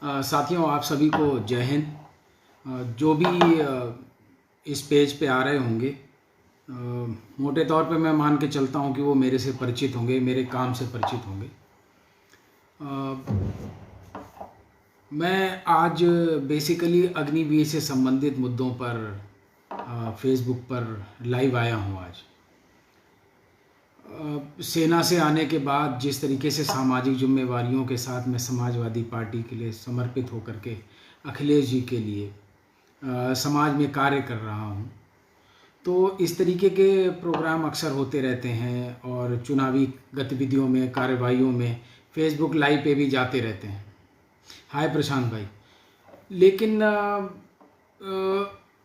साथियों, आप सभी को जय हिंद। जो भी इस पेज पे आ रहे होंगे, मोटे तौर पे मैं मान के चलता हूँ कि वो मेरे से परिचित होंगे, मेरे काम से परिचित होंगे। मैं आज बेसिकली अग्निवीर से संबंधित मुद्दों पर फेसबुक पर लाइव आया हूँ। आज सेना से आने के बाद जिस तरीके से सामाजिक जिम्मेवारियों के साथ मैं समाजवादी पार्टी के लिए समर्पित होकर के अखिलेश जी के लिए समाज में कार्य कर रहा हूँ, तो इस तरीके के प्रोग्राम अक्सर होते रहते हैं और चुनावी गतिविधियों में, कार्रवाइयों में फेसबुक लाइव पे भी जाते रहते हैं। हाय प्रशांत भाई। लेकिन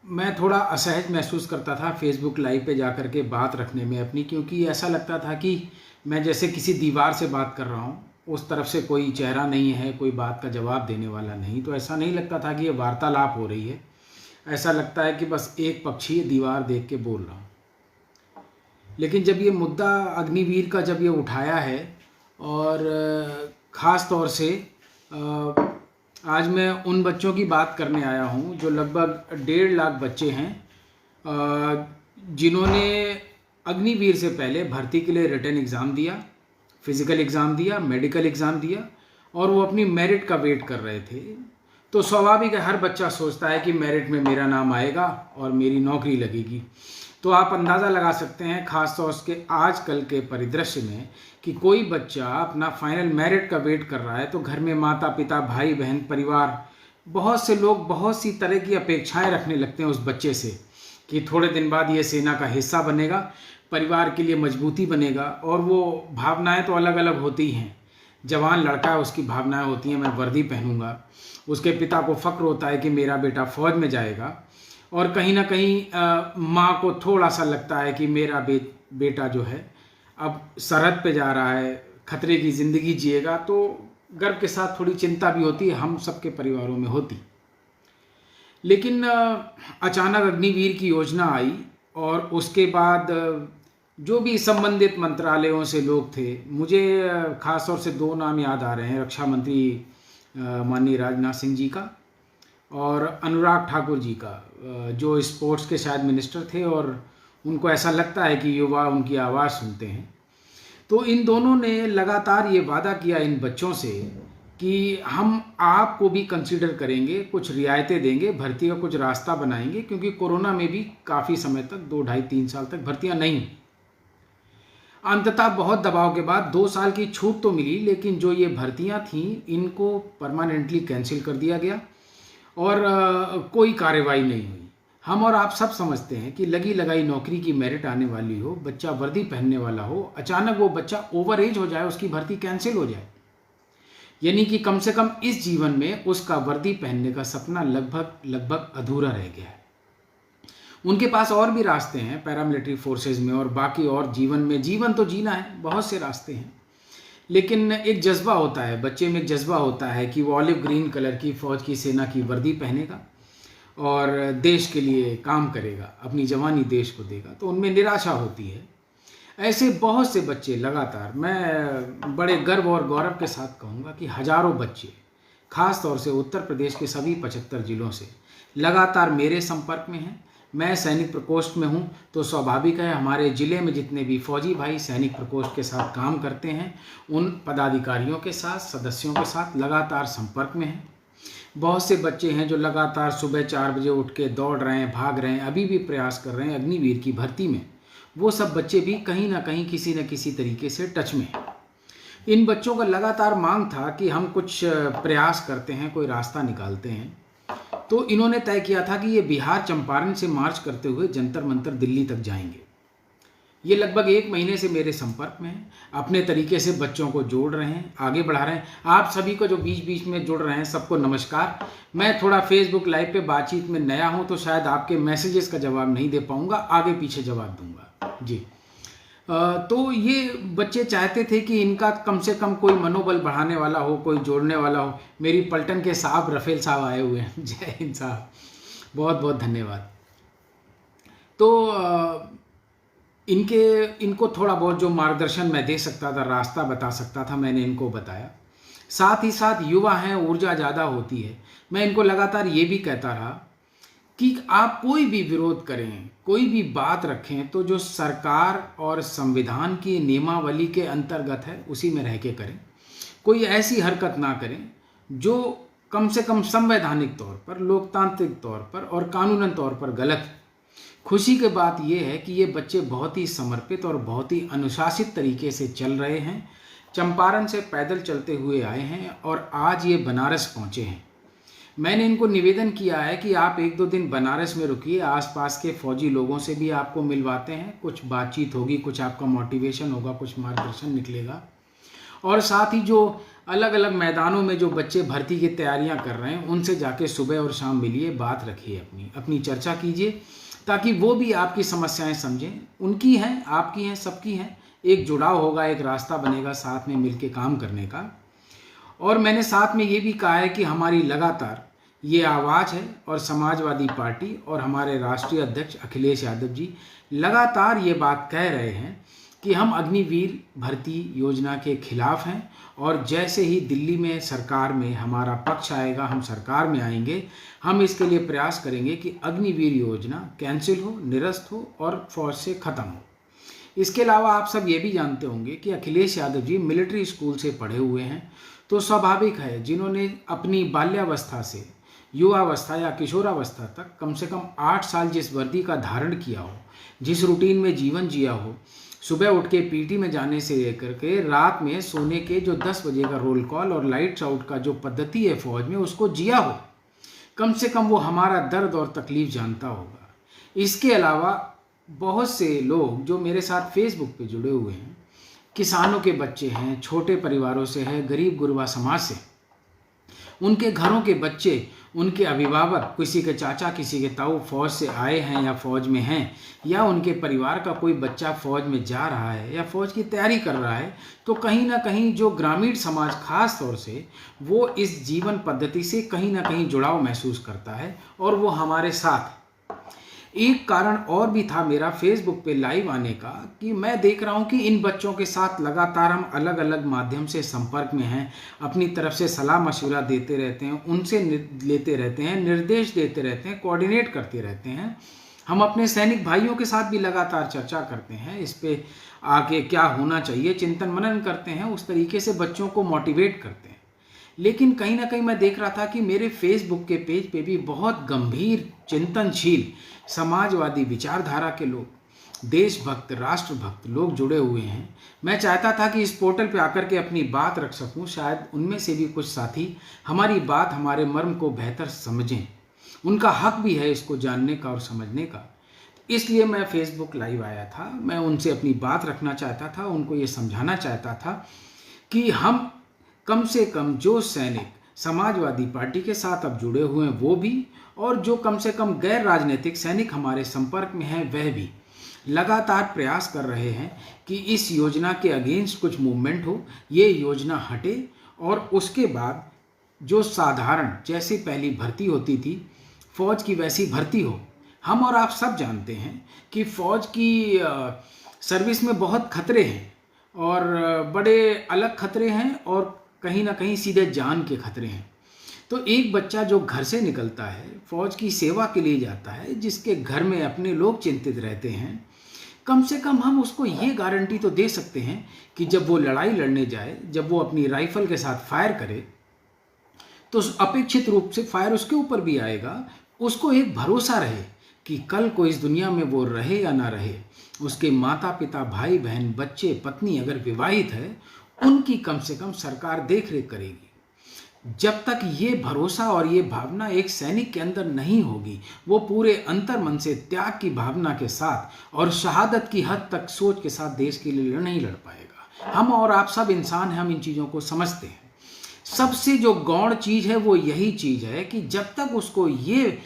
मैं थोड़ा असहज महसूस करता था फेसबुक लाइव पे जाकर के बात रखने में अपनी, क्योंकि ऐसा लगता था कि मैं जैसे किसी दीवार से बात कर रहा हूँ, उस तरफ से कोई चेहरा नहीं है, कोई बात का जवाब देने वाला नहीं। तो ऐसा नहीं लगता था कि ये वार्तालाप हो रही है, ऐसा लगता है कि बस एक पक्षीय दीवार देख के बोल रहा हूँ। लेकिन जब ये मुद्दा अग्निवीर का जब ये उठाया है, और ख़ास तौर से आज मैं उन बच्चों की बात करने आया हूँ जो लगभग 1.5 लाख बच्चे हैं, जिन्होंने अग्निवीर से पहले भर्ती के लिए रिटन एग्ज़ाम दिया, फिज़िकल एग्ज़ाम दिया, मेडिकल एग्ज़ाम दिया, और वो अपनी मेरिट का वेट कर रहे थे। तो स्वाभाविक है, हर बच्चा सोचता है कि मेरिट में मेरा नाम आएगा और मेरी नौकरी लगेगी। तो आप अंदाज़ा लगा सकते हैं, ख़ास तौर से आजकल के परिदृश्य में, कि कोई बच्चा अपना फाइनल मेरिट का वेट कर रहा है तो घर में माता पिता, भाई बहन, परिवार, बहुत से लोग बहुत सी तरह की अपेक्षाएं रखने लगते हैं उस बच्चे से कि थोड़े दिन बाद ये सेना का हिस्सा बनेगा, परिवार के लिए मजबूती बनेगा। और वो भावनाएं तो अलग अलग होती हैं। जवान लड़का है, उसकी भावनाएं होती हैं मैं वर्दी पहनूंगा। उसके पिता को फ़क्र होता है कि मेरा बेटा फ़ौज में जाएगा, और कहीं ना कहीं माँ को थोड़ा सा लगता है कि मेरा बेटा जो है अब सरहद पे जा रहा है, खतरे की ज़िंदगी जिएगा। तो गर्व के साथ थोड़ी चिंता भी होती है, हम सबके परिवारों में होती। लेकिन अचानक अग्निवीर की योजना आई, और उसके बाद जो भी संबंधित मंत्रालयों से लोग थे, मुझे ख़ास तौर से 2 नाम याद आ रहे हैं, रक्षा मंत्री माननीय राजनाथ सिंह जी का और अनुराग ठाकुर जी का, जो स्पोर्ट्स के शायद मिनिस्टर थे, और उनको ऐसा लगता है कि युवा उनकी आवाज़ सुनते हैं। तो इन दोनों ने लगातार ये वादा किया इन बच्चों से कि हम आपको भी कंसीडर करेंगे, कुछ रियायतें देंगे, भर्ती का कुछ रास्ता बनाएंगे, क्योंकि कोरोना में भी काफ़ी समय तक 2, 2.5, 3 साल तक भर्तियां नहीं। अंततः बहुत दबाव के बाद 2 साल की छूट तो मिली, लेकिन जो ये भर्तियां थीं इनको परमानेंटली कैंसिल कर दिया गया और कोई कार्रवाई नहीं हुई। हम और आप सब समझते हैं कि लगी लगाई नौकरी की मेरिट आने वाली हो, बच्चा वर्दी पहनने वाला हो, अचानक वो बच्चा ओवर एज हो जाए, उसकी भर्ती कैंसिल हो जाए, यानी कि कम से कम इस जीवन में उसका वर्दी पहनने का सपना लगभग अधूरा रह गया है। उनके पास और भी रास्ते हैं पैरामिलिट्री फोर्सेज में और बाकी और जीवन में, जीवन तो जीना है, बहुत से रास्ते हैं। लेकिन एक जज्बा होता है, बच्चे में एक जज्बा होता है कि वो ऑलिव ग्रीन कलर की फौज की सेना की वर्दी पहनेगा और देश के लिए काम करेगा, अपनी जवानी देश को देगा। तो उनमें निराशा होती है। ऐसे बहुत से बच्चे लगातार, मैं बड़े गर्व और गौरव के साथ कहूँगा कि हजारों बच्चे, खास तौर से उत्तर प्रदेश के सभी 75 जिलों से लगातार मेरे संपर्क में हैं। मैं सैनिक प्रकोष्ठ में हूं, तो स्वाभाविक है हमारे ज़िले में जितने भी फौजी भाई सैनिक प्रकोष्ठ के साथ काम करते हैं, उन पदाधिकारियों के साथ, सदस्यों के साथ लगातार संपर्क में हैं। बहुत से बच्चे हैं जो लगातार सुबह 4 बजे उठ के दौड़ रहे हैं, भाग रहे हैं, अभी भी प्रयास कर रहे हैं अग्निवीर की भर्ती में। वो सब बच्चे भी कहीं ना कहीं किसी न किसी तरीके से टच में हैं। इन बच्चों का लगातार मांग था कि हम कुछ प्रयास करते हैं, कोई रास्ता निकालते हैं। तो इन्होंने तय किया था कि ये बिहार चंपारण से मार्च करते हुए जंतर मंतर दिल्ली तक जाएंगे। ये लगभग 1 महीने से मेरे संपर्क में हैं, अपने तरीके से बच्चों को जोड़ रहे हैं, आगे बढ़ा रहे हैं। आप सभी को जो बीच बीच में जुड़ रहे हैं, सबको नमस्कार। मैं थोड़ा फेसबुक लाइव पे बातचीत में नया हूं, तो शायद आपके मैसेजेस का जवाब नहीं दे पाऊंगा, आगे पीछे जवाब दूंगा जी। तो ये बच्चे चाहते थे कि इनका कम से कम कोई मनोबल बढ़ाने वाला हो, कोई जोड़ने वाला हो। मेरी पलटन के साहब रफेल साहब आए हुए हैं, जय हिंद साहब, बहुत बहुत धन्यवाद। तो इनको थोड़ा बहुत जो मार्गदर्शन मैं दे सकता था, रास्ता बता सकता था, मैंने इनको बताया। साथ ही साथ युवा हैं, ऊर्जा ज़्यादा होती है। मैं इनको लगातार ये भी कहता रहा कि आप कोई भी विरोध करें, कोई भी बात रखें, तो जो सरकार और संविधान की नियमावली के अंतर्गत है उसी में रह के करें। कोई ऐसी हरकत ना करें जो कम से कम संवैधानिक तौर पर, लोकतांत्रिक तौर पर और कानूनन तौर पर गलत है। खुशी की बात यह है कि ये बच्चे बहुत ही समर्पित और बहुत ही अनुशासित तरीके से चल रहे हैं। चंपारण से पैदल चलते हुए आए हैं और आज ये बनारस पहुँचे हैं। मैंने इनको निवेदन किया है कि आप 1-2 दिन बनारस में रुकिए, आसपास के फौजी लोगों से भी आपको मिलवाते हैं, कुछ बातचीत होगी, कुछ आपका मोटिवेशन होगा, कुछ मार्गदर्शन निकलेगा। और साथ ही जो अलग अलग मैदानों में जो बच्चे भर्ती की तैयारियां कर रहे हैं उनसे जाके सुबह और शाम मिलिए, बात रखिए, अपनी चर्चा कीजिए, ताकि वो भी आपकी समस्याएं समझें। उनकी हैं, आपकी हैं, सबकी हैं। एक जुड़ाव होगा, एक रास्ता बनेगा साथ में मिलके काम करने का। और मैंने साथ में ये भी कहा है कि हमारी लगातार ये आवाज़ है और समाजवादी पार्टी और हमारे राष्ट्रीय अध्यक्ष अखिलेश यादव जी लगातार ये बात कह रहे हैं कि हम अग्निवीर भर्ती योजना के खिलाफ हैं और जैसे ही दिल्ली में सरकार में हमारा पक्ष आएगा, हम सरकार में आएंगे, हम इसके लिए प्रयास करेंगे कि अग्निवीर योजना कैंसिल हो, निरस्त हो और फौज से ख़त्म हो। इसके अलावा आप सब ये भी जानते होंगे कि अखिलेश यादव जी मिलिट्री स्कूल से पढ़े हुए हैं, तो स्वाभाविक है जिन्होंने अपनी बाल्यावस्था से युवावस्था या किशोरावस्था तक कम से कम 8 साल जिस वर्दी का धारण किया हो, जिस रूटीन में जीवन जिया हो, सुबह उठ के पीटी में जाने से लेकर के रात में सोने के जो 10 बजे का रोल कॉल और लाइट्स आउट का जो पद्धति है फौज में, उसको जिया हो, कम से कम वो हमारा दर्द और तकलीफ जानता होगा। इसके अलावा बहुत से लोग जो मेरे साथ फेसबुक पे जुड़े हुए हैं, किसानों के बच्चे हैं, छोटे परिवारों से हैं, गरीब गुरबा समाज से, उनके घरों के बच्चे, उनके अभिभावक, किसी के चाचा, किसी के ताऊ फौज से आए हैं या फौज में हैं, या उनके परिवार का कोई बच्चा फौज में जा रहा है या फौज की तैयारी कर रहा है, तो कहीं ना कहीं जो ग्रामीण समाज खास तौर से वो इस जीवन पद्धति से कहीं ना कहीं जुड़ाव महसूस करता है और वो हमारे साथ। एक कारण और भी था मेरा फेसबुक पे लाइव आने का कि मैं देख रहा हूँ कि इन बच्चों के साथ लगातार हम अलग अलग माध्यम से संपर्क में हैं, अपनी तरफ से सलाह मशवरा देते रहते हैं, उनसे लेते रहते हैं, निर्देश देते रहते हैं, कोऑर्डिनेट करते रहते हैं। हम अपने सैनिक भाइयों के साथ भी लगातार चर्चा करते हैं, इस पे आगे क्या होना चाहिए चिंतन मनन करते हैं, उस तरीके से बच्चों को मोटिवेट करते हैं। लेकिन कहीं ना कहीं मैं देख रहा था कि मेरे फेसबुक के पेज पे भी बहुत गंभीर, चिंतनशील, समाजवादी विचारधारा के लोग, देशभक्त, राष्ट्रभक्त लोग जुड़े हुए हैं। मैं चाहता था कि इस पोर्टल पे आकर के अपनी बात रख सकूं, शायद उनमें से भी कुछ साथी हमारी बात, हमारे मर्म को बेहतर समझें। उनका हक भी है इसको जानने का और समझने का। इसलिए मैं फेसबुक लाइव आया था। मैं उनसे अपनी बात रखना चाहता था, उनको ये समझाना चाहता था कि हम कम से कम जो सैनिक समाजवादी पार्टी के साथ अब जुड़े हुए हैं वो भी, और जो कम से कम गैर राजनीतिक सैनिक हमारे संपर्क में हैं वह भी लगातार प्रयास कर रहे हैं कि इस योजना के अगेंस्ट कुछ मूवमेंट हो, ये योजना हटे और उसके बाद जो साधारण जैसे पहली भर्ती होती थी फौज की वैसी भर्ती हो। हम और आप सब जानते हैं कि फौज की सर्विस में बहुत खतरे हैं और बड़े अलग खतरे हैं और कहीं ना कहीं सीधे जान के खतरे हैं। तो एक बच्चा जो घर से निकलता है, फौज की सेवा के लिए जाता है, जिसके घर में अपने लोग चिंतित रहते हैं, कम से कम हम उसको ये गारंटी तो दे सकते हैं कि जब वो लड़ाई लड़ने जाए, जब वो अपनी राइफल के साथ फायर करे, तो अपेक्षित रूप से फायर उसके ऊपर भी आएगा। उसको एक भरोसा रहे कि कल को इस दुनिया में वो रहे या ना रहे, उसके माता पिता, भाई बहन, बच्चे, पत्नी अगर विवाहित है, उनकी कम से कम सरकार देख रेख करेगी। जब तक ये भरोसा और ये भावना एक सैनिक के अंदर नहीं होगी, वो पूरे अंतर मन से त्याग की भावना के साथ और शहादत की हद तक सोच के साथ देश के लिए नहीं लड़ पाएगा। हम और आप सब इंसान हैं, हम इन चीज़ों को समझते हैं। सबसे जो गौण चीज़ है वो यही चीज़ है कि जब तक उसको ये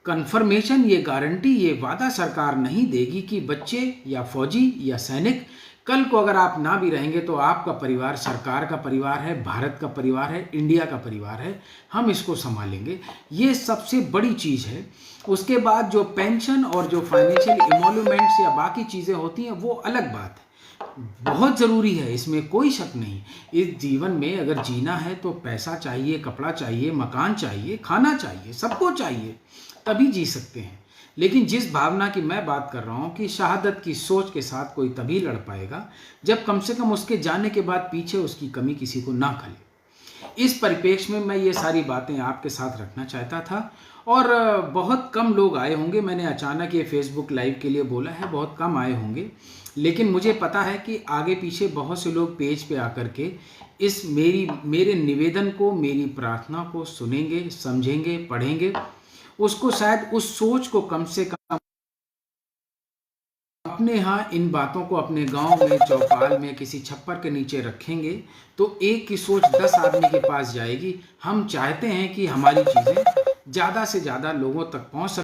कन्फर्मेशन, ये गारंटी, ये वादा सरकार नहीं देगी कि बच्चे या फौजी या सैनिक कल को अगर आप ना भी रहेंगे तो आपका परिवार सरकार का परिवार है, भारत का परिवार है, इंडिया का परिवार है, हम इसको संभालेंगे, ये सबसे बड़ी चीज़ है। उसके बाद जो पेंशन और जो फाइनेंशियल इमोल्यूमेंट्स या बाकी चीज़ें होती हैं वो अलग बात है। बहुत ज़रूरी है, इसमें कोई शक नहीं। इस जीवन में अगर जीना है तो पैसा चाहिए, कपड़ा चाहिए, मकान चाहिए, खाना चाहिए, सब कुछ चाहिए, तभी जी सकते हैं। लेकिन जिस भावना की मैं बात कर रहा हूँ कि शहादत की सोच के साथ कोई तभी लड़ पाएगा जब कम से कम उसके जाने के बाद पीछे उसकी कमी किसी को ना खले। इस परिप्रेक्ष्य में मैं ये सारी बातें आपके साथ रखना चाहता था। और बहुत कम लोग आए होंगे, मैंने अचानक ये फेसबुक लाइव के लिए बोला है, बहुत कम आए होंगे, लेकिन मुझे पता है कि आगे पीछे बहुत से लोग पेज पे आकर के इस मेरे निवेदन को, मेरी प्रार्थना को सुनेंगे, समझेंगे, पढ़ेंगे, उसको शायद उस सोच को कम से कम अपने यहाँ इन बातों को अपने गांव में चौपाल में किसी छप्पर के नीचे रखेंगे तो एक की सोच 10 आदमी के पास जाएगी। हम चाहते हैं कि हमारी चीज़ें ज़्यादा से ज़्यादा लोगों तक पहुँच